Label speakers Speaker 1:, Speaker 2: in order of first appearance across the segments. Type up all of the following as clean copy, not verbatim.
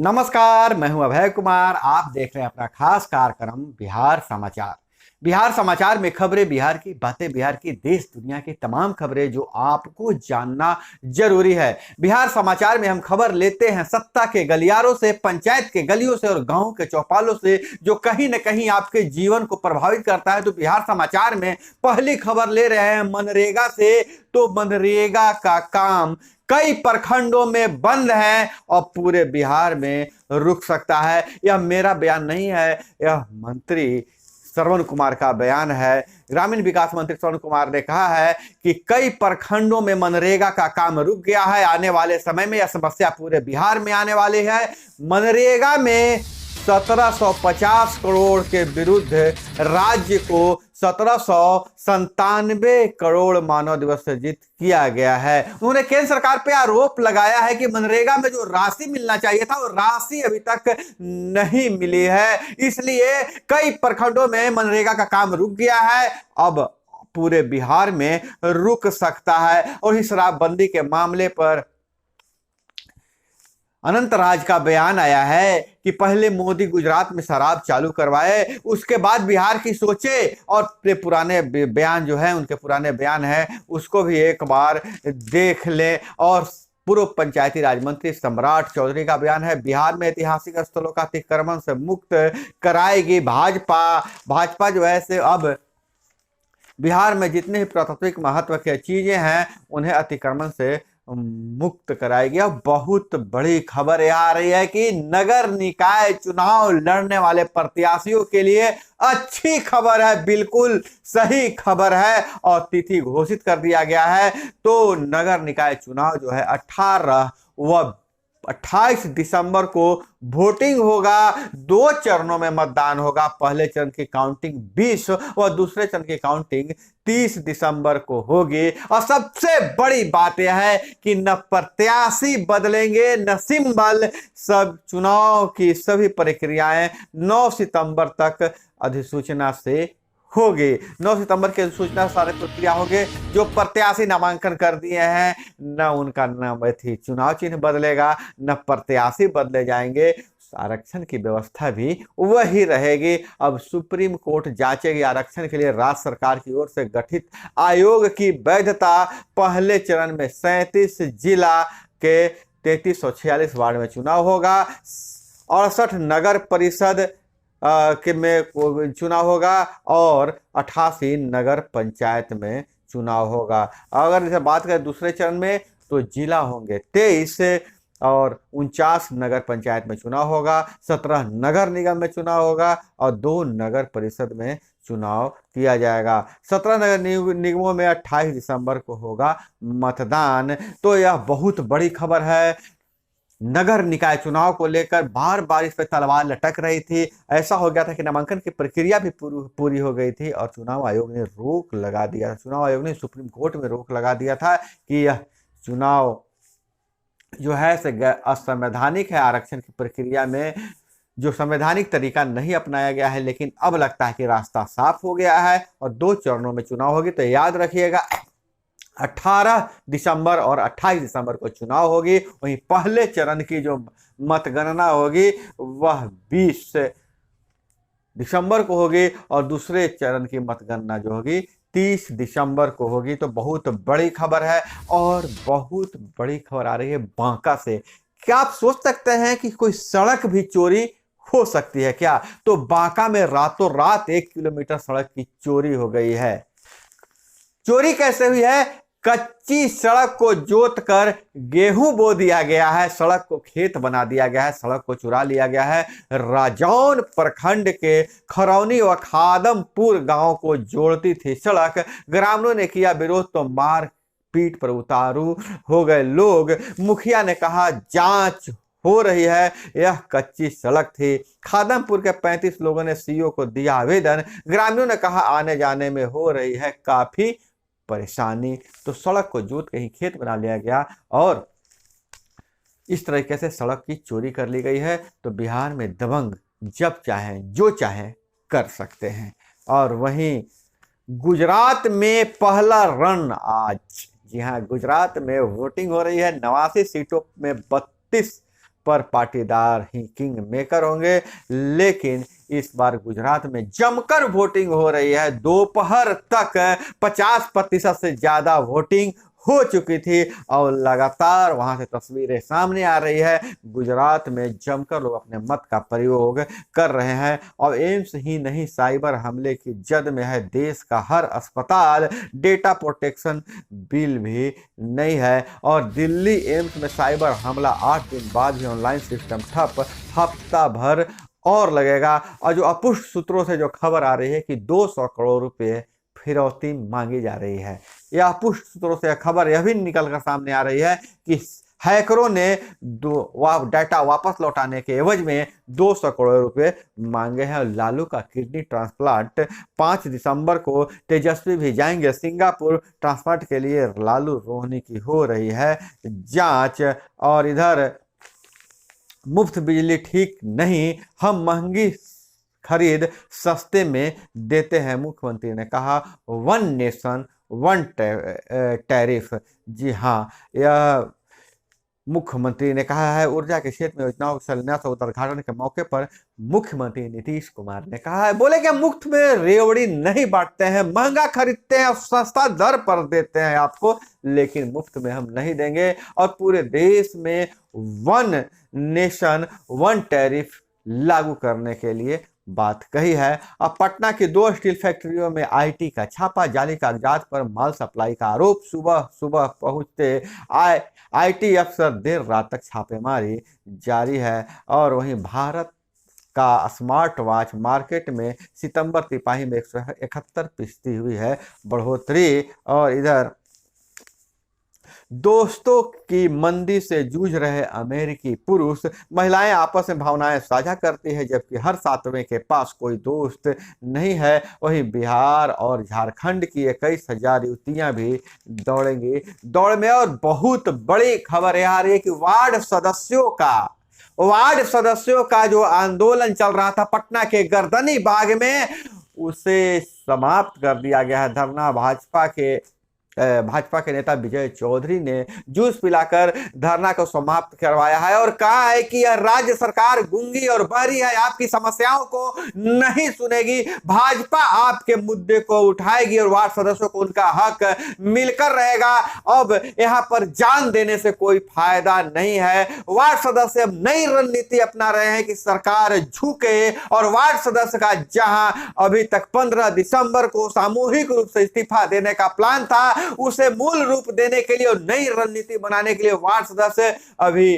Speaker 1: नमस्कार, मैं हूं अभय कुमार। आप देख रहे हैं अपना खास कार्यक्रम बिहार समाचार। बिहार समाचार में खबरें बिहार की, बातें बिहार की, देश दुनिया की तमाम खबरें जो आपको जानना जरूरी है। बिहार समाचार में हम खबर लेते हैं सत्ता के गलियारों से, पंचायत के गलियों से और गांव के चौपालों से, जो कहीं न कहीं आपके जीवन को प्रभावित करता है। तो बिहार समाचार में पहली खबर ले रहे हैं मनरेगा से। तो मनरेगा का काम कई प्रखंडों में बंद है और पूरे बिहार में रुक सकता है। यह मेरा बयान नहीं है, यह मंत्री श्रवण कुमार का बयान है। ग्रामीण विकास मंत्री श्रवण कुमार ने कहा है कि कई प्रखंडों में मनरेगा का काम रुक गया है। आने वाले समय में यह समस्या पूरे बिहार में आने वाली है। मनरेगा में 1750 करोड़ के विरुद्ध राज्य को 1797 करोड़ मानव दिवस सर्जित किया गया है। उन्होंने केंद्र सरकार पे आरोप लगाया है कि मनरेगा में जो राशि मिलना चाहिए था वो राशि अभी तक नहीं मिली है, इसलिए कई प्रखंडों में मनरेगा का काम रुक गया है। अब पूरे बिहार में रुक सकता है। और इस शराबबंदी के मामले पर अनंत राज का बयान आया है कि पहले मोदी गुजरात में शराब चालू करवाए, उसके बाद बिहार की सोचे। और पुराने बयान जो है, उनके पुराने बयान है, उसको भी एक बार देख ले। और पूर्व पंचायती राज मंत्री सम्राट चौधरी का बयान है, बिहार में ऐतिहासिक स्थलों का अतिक्रमण से मुक्त कराएगी भाजपा जो है से अब बिहार में जितने भी प्राकृतिक महत्व की चीजें हैं उन्हें अतिक्रमण से मुक्त कराएगी। अब बहुत बड़ी खबर यह आ रही है कि नगर निकाय चुनाव लड़ने वाले प्रत्याशियों के लिए अच्छी खबर है, बिल्कुल सही खबर है। और तिथि घोषित कर दिया गया है। तो नगर निकाय चुनाव जो है 18 व 28 दिसंबर को वोटिंग होगा। 2 चरणों में मतदान होगा। पहले चरण की काउंटिंग 20 और दूसरे चरण की काउंटिंग 30 दिसंबर को होगी। और सबसे बड़ी बात यह है कि न प्रत्याशी बदलेंगे न सिंबल। सब चुनाव की सभी प्रक्रियाएं 9 सितंबर तक अधिसूचना से होगी। 9 सितंबर की अधिसूचना सारे प्रक्रिया होगी। जो प्रत्याशी नामांकन कर दिए हैं न उनका न चुनाव चिन्ह बदलेगा न प्रत्याशी बदले जाएंगे। आरक्षण की व्यवस्था भी वही रहेगी। अब सुप्रीम कोर्ट जांचेगी आरक्षण के लिए राज्य सरकार की ओर से गठित आयोग की वैधता। पहले चरण में 37 जिला के 3346 वार्ड में चुनाव होगा। 68 नगर परिषद के में चुनाव होगा और 88 नगर पंचायत में चुनाव होगा। अगर इसे बात करें दूसरे चरण में तो जिला होंगे 23 और 49 नगर पंचायत में चुनाव होगा। 17 नगर निगम में चुनाव होगा और 2 नगर परिषद में चुनाव किया जाएगा। 17 नगर निगमों में 28 दिसंबर को होगा मतदान। तो यह बहुत बड़ी खबर है। नगर निकाय चुनाव को लेकर बार बार इस पर तलवार लटक रही थी। ऐसा हो गया था कि नामांकन की प्रक्रिया भी पूरी हो गई थी और चुनाव आयोग ने रोक लगा दिया। चुनाव आयोग ने सुप्रीम कोर्ट में रोक लगा दिया था कि यह चुनाव जो है से असंवैधानिक है। आरक्षण की प्रक्रिया में जो संवैधानिक तरीका नहीं अपनाया गया है, लेकिन अब लगता है कि रास्ता साफ हो गया है और 2 चरणों में चुनाव होगी। तो याद रखिएगा 18 दिसंबर और 28 दिसंबर को चुनाव होगी। वहीं पहले चरण की जो मतगणना होगी वह 20 दिसंबर को होगी और दूसरे चरण की मतगणना जो होगी 30 दिसंबर को होगी। तो बहुत बड़ी खबर है। और बहुत बड़ी खबर आ रही है बांका से। क्या आप सोच सकते हैं कि कोई सड़क भी चोरी हो सकती है क्या? तो बांका में रातों रात 1 किलोमीटर सड़क की चोरी हो गई है। चोरी कैसे हुई है? कच्ची सड़क को जोतकर गेहूं बो दिया गया है, सड़क को खेत बना दिया गया है, सड़क को चुरा लिया गया है। राजौन प्रखंड के खरौनी व खादमपुर गांव को जोड़ती थी सड़क। ग्रामीणों ने किया विरोध तो मार पीट पर उतारू हो गए लोग। मुखिया ने कहा जांच हो रही है, यह कच्ची सड़क थी। खादमपुर के 35 लोगों ने सीओ को दिया आवेदन। ग्रामीणों ने कहा आने जाने में हो रही है काफी परेशानी। तो सड़क को जोत कहीं खेत बना लिया गया और इस तरीके से सड़क की चोरी कर ली गई है। तो बिहार में दबंग जब चाहें जो चाहें कर सकते हैं। और वहीं गुजरात में पहला रन आज, जी हाँ, गुजरात में वोटिंग हो रही है। 89 सीटों में 32 पर पाटीदार ही किंग मेकर होंगे। लेकिन इस बार गुजरात में जमकर वोटिंग हो रही है। दोपहर तक 50% से ज्यादा वोटिंग हो चुकी थी और लगातार वहां से तस्वीरें सामने आ रही है। गुजरात में जमकर लोग अपने मत का प्रयोग कर रहे हैं और एम्स ही नहीं, साइबर हमले की जद में है देश का हर अस्पताल। डेटा प्रोटेक्शन बिल भी नहीं है और दिल्ली एम्स में साइबर हमला, 8 दिन बाद भी ऑनलाइन सिस्टम ठप, हफ्ता भर और लगेगा। और जो अपुष्ट सूत्रों से जो खबर आ रही है कि 200 करोड़ रुपए फिरौती मांगी जा रही है, यह पुष्ट सूत्रों से खबर यह भी निकल कर सामने आ रही है कि हैकरों ने डाटा वापस लौटाने के एवज में 200 करोड़ रुपए मांगे हैं। लालू का किडनी ट्रांसप्लांट 5 दिसंबर को तेजस्वी भी जाएंगे सिंगापुर। ट्रांसप्लांट के लिए लालू रोहनी की हो रही है जांच। और इधर मुफ्त बिजली ठीक नहीं, हम महंगी खरीद सस्ते में देते हैं, मुख्यमंत्री ने कहा। 1 नेशन 1 टैरिफ। जी हाँ, यह मुख्यमंत्री ने कहा है। ऊर्जा के क्षेत्र में योजनाओं के शिलान्यास और उद्घाटन के मौके पर मुख्यमंत्री नीतीश कुमार ने कहा है, बोले कि मुफ्त में रेवड़ी नहीं बांटते हैं, महंगा खरीदते हैं, सस्ता दर पर देते हैं आपको, लेकिन मुफ्त में हम नहीं देंगे। और पूरे देश में 1 नेशन 1 टैरिफ लागू करने के लिए बात कही है। अब पटना की 2 स्टील फैक्ट्रियों में आईटी का छापा, जाली कागजात पर माल सप्लाई का आरोप। सुबह सुबह पहुंचते आईटी अफसर देर रात तक छापेमारी जारी है। और वहीं भारत का स्मार्ट वॉच मार्केट में सितंबर तिमाही में 171% हुई है बढ़ोतरी। और इधर दोस्तों की मंदी से जूझ रहे अमेरिकी पुरुष, महिलाएं आपस में भावनाएं साझा करती है जबकि हर 7वें के पास कोई दोस्त नहीं है। वहीं बिहार और झारखंड की 21,000 युवतियां भी दौड़ेंगी दौड़ में। और बहुत बड़ी खबर यह आ रही है कि वार्ड सदस्यों का जो आंदोलन चल रहा था पटना के गर्दनी बाग में, उसे समाप्त कर दिया गया है। धरना भाजपा के नेता विजय चौधरी ने जूस पिलाकर धरना को समाप्त करवाया है और कहा है कि यह राज्य सरकार गूंगी और बहरी है, आपकी समस्याओं को नहीं सुनेगी। भाजपा आपके मुद्दे को उठाएगी और वार्ड सदस्यों को उनका हक मिलकर रहेगा। अब यहां पर जान देने से कोई फायदा नहीं है। वार्ड सदस्य अब नई रणनीति अपना रहे हैं कि सरकार झुके और वार्ड सदस्य का जहां अभी तक 15 दिसंबर को सामूहिक रूप से इस्तीफा देने का प्लान था, उसे मूल रूप देने के लिए और नई रणनीति बनाने के लिए वार्ड सदस्य अभी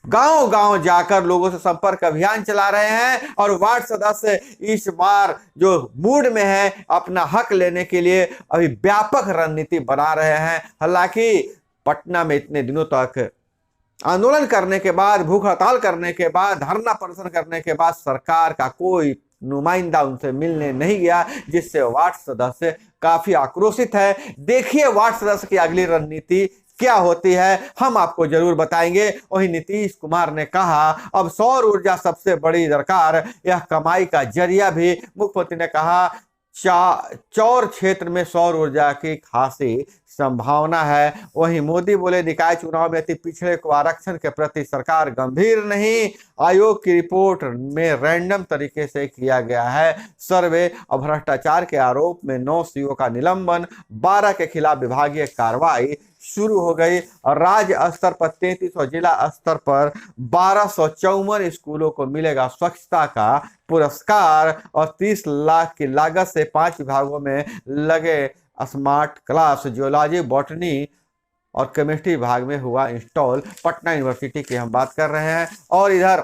Speaker 1: गांव गांव जाकर लोगों से संपर्क अभियान चला रहे हैं। और वार्ड सदस्य इस बार जो मूड में है अपना हक लेने के लिए अभी व्यापक रणनीति बना रहे हैं। हालांकि पटना में इतने दिनों तक आंदोलन करने के बाद, भूख हड़ताल करने के बाद, धरना प्रदर्शन करने के बाद सरकार का कोई नुमाइंदा उनसे मिलने नहीं गया, जिससे वार्ड सदस्य काफी आक्रोशित है। देखिए वार्ड सदस्य की अगली रणनीति क्या होती है, हम आपको जरूर बताएंगे। वहीं नीतीश कुमार ने कहा अब सौर ऊर्जा सबसे बड़ी दरकार, यह कमाई का जरिया भी। मुख्यमंत्री ने कहा चौर क्षेत्र में सौर ऊर्जा की खासी संभावना है। वहीं मोदी बोले निकाय चुनाव में अति पिछड़े को आरक्षण के प्रति सरकार गंभीर नहीं। आयोग की रिपोर्ट में रैंडम तरीके से किया गया है सर्वे। और भ्रष्टाचार के आरोप में 9 सीओ का निलंबन, 12 के खिलाफ विभागीय कार्रवाई शुरू हो गई। और राज्य स्तर पर 33 और जिला स्तर पर 1254 स्कूलों को मिलेगा स्वच्छता का पुरस्कार। और 30 लाख की लागत से 5 विभागों में लगे स्मार्ट क्लास। जियोलॉजी, बॉटनी और केमिस्ट्री विभाग में हुआ इंस्टॉल। पटना यूनिवर्सिटी की हम बात कर रहे हैं। और इधर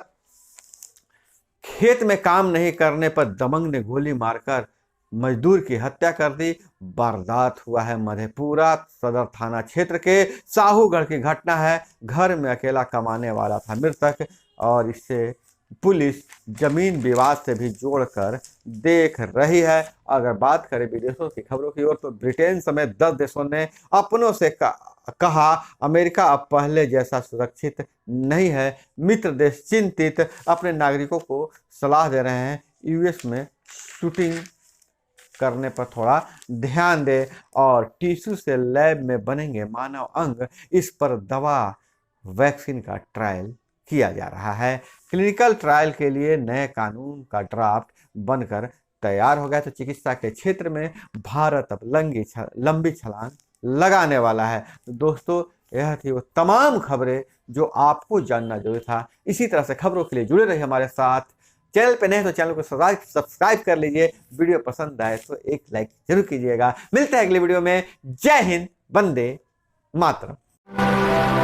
Speaker 1: खेत में काम नहीं करने पर दबंग ने गोली मारकर मजदूर की हत्या कर दी। वारदात हुआ है मधेपुरा सदर थाना क्षेत्र के साहूगढ़ की घटना है। घर में अकेला कमाने वाला था मृतक और इससे पुलिस जमीन विवाद से भी जोड़कर देख रही है। अगर बात करें विदेशों की खबरों की ओर तो ब्रिटेन समेत 10 देशों ने अपनों से कहा अमेरिका अब पहले जैसा सुरक्षित नहीं है। मित्र देश चिंतित, अपने नागरिकों को सलाह दे रहे हैं यूएस में शूटिंग करने पर थोड़ा ध्यान दे। और टिश्यू से लैब में बनेंगे मानव अंग, इस पर दवा वैक्सीन का ट्रायल किया जा रहा है। क्लिनिकल ट्रायल के लिए नए कानून का ड्राफ्ट बनकर तैयार हो गया। तो चिकित्सा के क्षेत्र में भारत अब लंबी छलांग लगाने वाला है। तो दोस्तों, यह थी वो तमाम खबरें जो आपको जानना जरूरी था। इसी तरह से खबरों के लिए जुड़े रहिए हमारे साथ। चैनल पे नए तो चैनल को सब्सक्राइब कर लीजिए। वीडियो पसंद आए तो एक लाइक जरूर कीजिएगा। मिलते हैं अगले वीडियो में। जय हिंद, वंदे मातरम।